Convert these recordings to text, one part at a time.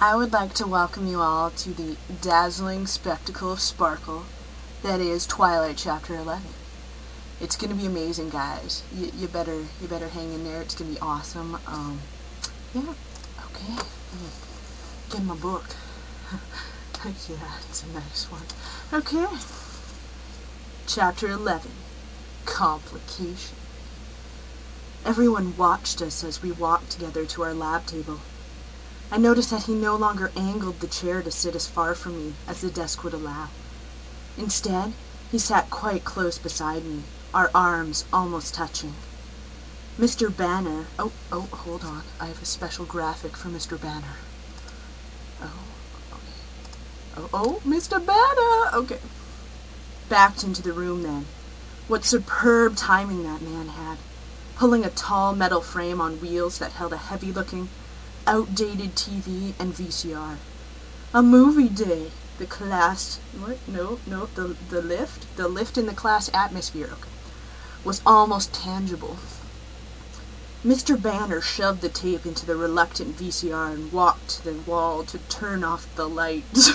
I would like to welcome you all to the dazzling spectacle of sparkle that is Twilight Chapter 11. It's gonna be amazing, guys. You better hang in there. It's gonna be awesome. Yeah. Okay. Get my book. Yeah, it's a nice one. Okay. Chapter 11. Complication. Everyone watched us as we walked together to our lab table. I noticed that he no longer angled the chair to sit as far from me as the desk would allow. Instead, he sat quite close beside me, our arms almost touching. Mr. Banner... Oh, hold on. I have a special graphic for Mr. Banner. Oh, Mr. Banner! Okay. Backed into the room then. What superb timing that man had, pulling a tall metal frame on wheels that held a heavy-looking, outdated TV and VCR. A movie day. The class... What? No. The lift? The lift in the class atmosphere, okay, was almost tangible. Mr. Banner shoved the tape into the reluctant VCR and walked to the wall to turn off the lights.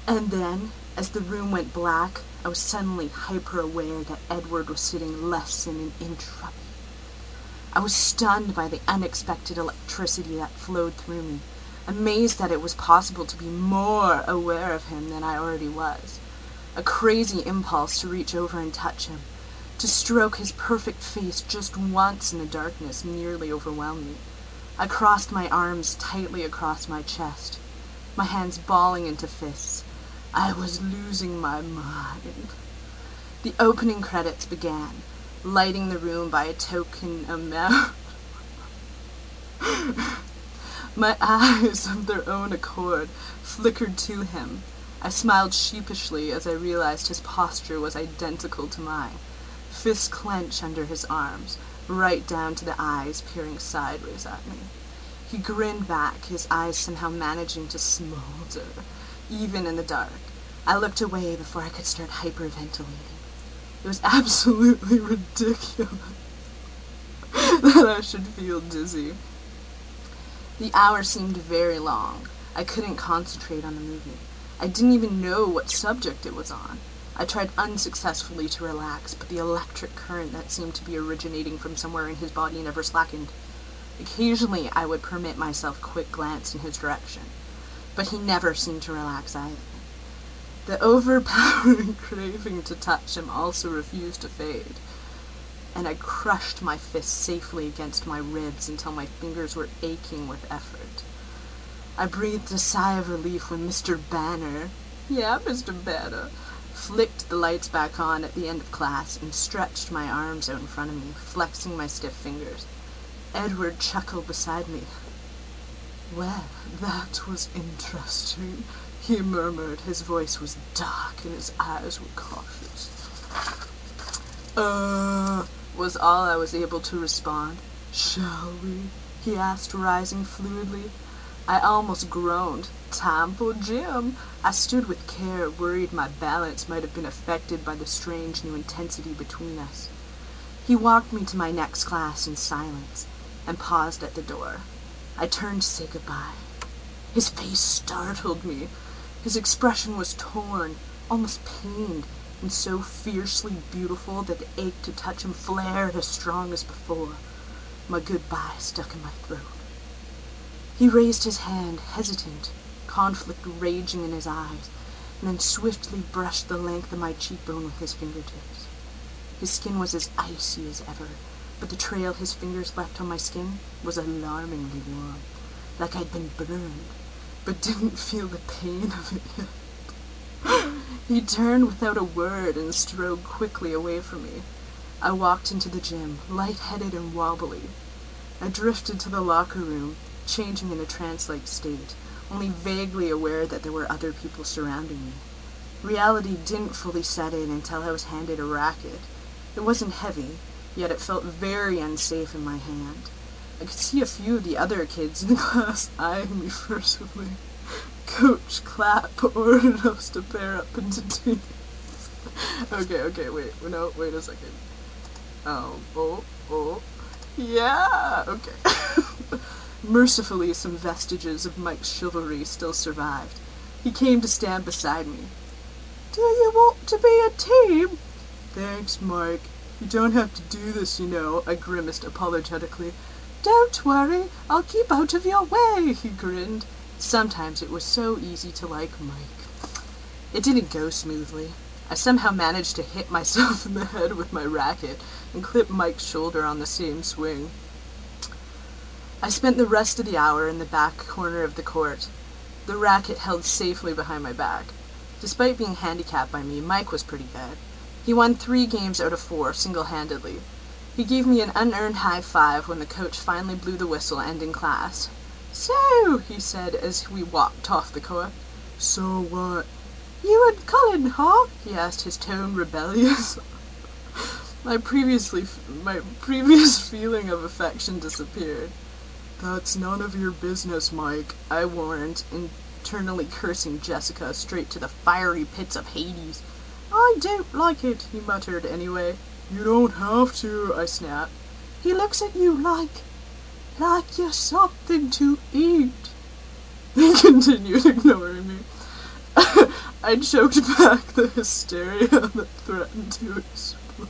And then, as the room went black, I was suddenly hyper-aware that Edward was sitting less than an inch from me. I was stunned by the unexpected electricity that flowed through me, amazed that it was possible to be more aware of him than I already was. A crazy impulse to reach over and touch him, to stroke his perfect face just once in the darkness, nearly overwhelmed me. I crossed my arms tightly across my chest, my hands balling into fists. I was losing my mind. The opening credits began, lighting the room by a token amount. My eyes, of their own accord, flickered to him. I smiled sheepishly as I realized his posture was identical to mine, fists clenched under his arms, right down to the eyes peering sideways at me. He grinned back, his eyes somehow managing to smolder, even in the dark. I looked away before I could start hyperventilating. It was absolutely ridiculous that I should feel dizzy. The hour seemed very long. I couldn't concentrate on the movie. I didn't even know what subject it was on. I tried unsuccessfully to relax, but the electric current that seemed to be originating from somewhere in his body never slackened. Occasionally, I would permit myself a quick glance in his direction, but he never seemed to relax either. The overpowering craving to touch him also refused to fade, and I crushed my fist safely against my ribs until my fingers were aching with effort. I breathed a sigh of relief when Mr. Banner, flicked the lights back on at the end of class and stretched my arms out in front of me, flexing my stiff fingers. Edward chuckled beside me. "Well, that was interesting," he murmured. His voice was dark and his eyes were cautious. Was all I was able to respond. "Shall we?" he asked, rising fluidly. I almost groaned. Time for gym. I stood with care, worried my balance might have been affected by the strange new intensity between us. He walked me to my next class in silence, and paused at the door. I turned to say goodbye. His face startled me. His expression was torn, almost pained, and so fiercely beautiful that the ache to touch him flared as strong as before. My goodbye stuck in my throat. He raised his hand, hesitant, conflict raging in his eyes, and then swiftly brushed the length of my cheekbone with his fingertips. His skin was as icy as ever, but the trail his fingers left on my skin was alarmingly warm, like I'd been burned, but didn't feel the pain of it yet. He turned without a word and strode quickly away from me. I walked into the gym, lightheaded and wobbly. I drifted to the locker room, changing in a trance-like state, only vaguely aware that there were other people surrounding me. Reality didn't fully set in until I was handed a racket. It wasn't heavy, yet it felt very unsafe in my hand. I could see a few of the other kids in the class eyeing me furtively. Coach Clapp ordered us to pair up into teams. Okay, wait a second. Yeah, okay. Mercifully, some vestiges of Mike's chivalry still survived. He came to stand beside me. "Do you want to be a team?" "Thanks, Mike. You don't have to do this, you know," I grimaced apologetically. "Don't worry, I'll keep out of your way," he grinned. Sometimes it was so easy to like Mike. It didn't go smoothly. I somehow managed to hit myself in the head with my racket and clip Mike's shoulder on the same swing. I spent the rest of the hour in the back corner of the court, the racket held safely behind my back. Despite being handicapped by me, Mike was pretty good. He won 3 games out of 4 single-handedly. He gave me an unearned high five when the coach finally blew the whistle ending class. "So," he said as we walked off the court. "So what?" "You and Colin, huh?" he asked, his tone rebellious. My previous feeling of affection disappeared. "That's none of your business, Mike," I warned, internally cursing Jessica straight to the fiery pits of Hades. "I don't like it," he muttered anyway. "You don't have to," I snapped. "He looks at you like you're something to eat." He continued ignoring me. I choked back the hysteria that threatened to explode.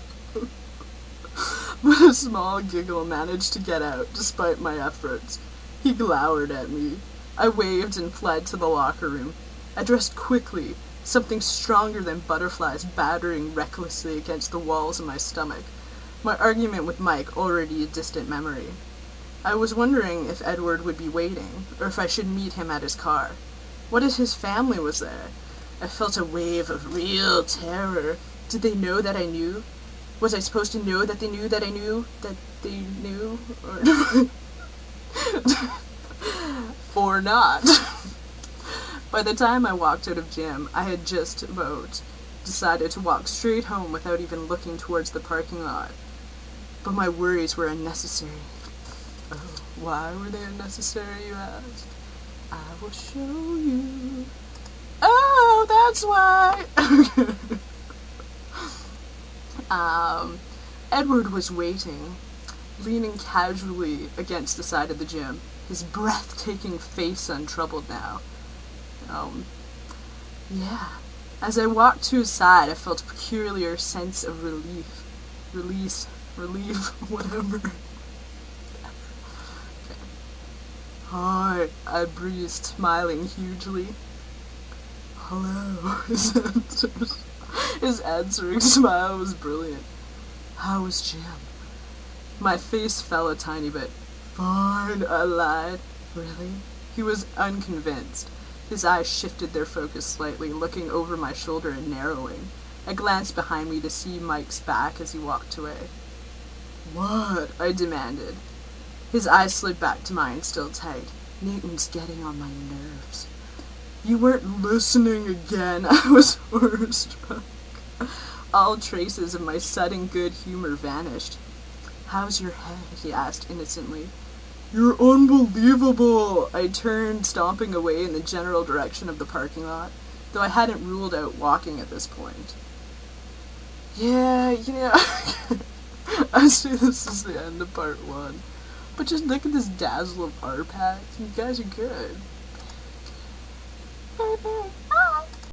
But a small giggle managed to get out, despite my efforts. He glowered at me. I waved and fled to the locker room. I dressed quickly, something stronger than butterflies battering recklessly against the walls of my stomach. My argument with Mike already a distant memory. I was wondering if Edward would be waiting, or if I should meet him at his car. What if his family was there? I felt a wave of real terror. Did they know that I knew? Was I supposed to know that they knew that I knew that they knew? Or not? By the time I walked out of gym, I had just about decided to walk straight home without even looking towards the parking lot. But my worries were unnecessary. Oh, why were they unnecessary, you ask? I will show you. Oh, that's why! Edward was waiting, leaning casually against the side of the gym, his breathtaking face untroubled now. Yeah. As I walked to his side, I felt a peculiar sense of relief, whatever. Okay. "Hi," I breathed, smiling hugely. "Hello," his answering smile was brilliant. "How was gym?" My face fell a tiny bit. "Fine," I lied. "Really?" He was unconvinced. His eyes shifted their focus slightly, looking over my shoulder and narrowing. I glanced behind me to see Mike's back as he walked away. "What?" I demanded. His eyes slid back to mine, still tight. "Newton's getting on my nerves." "You weren't listening again," I was horror-struck. All traces of my sudden good humor vanished. "How's your head?" he asked innocently. "You're unbelievable!" I turned, stomping away in the general direction of the parking lot, though I hadn't ruled out walking at this point. Yeah, I see this is the end of part 1. But just look at this dazzle of art packs. You guys are good. Bye-bye.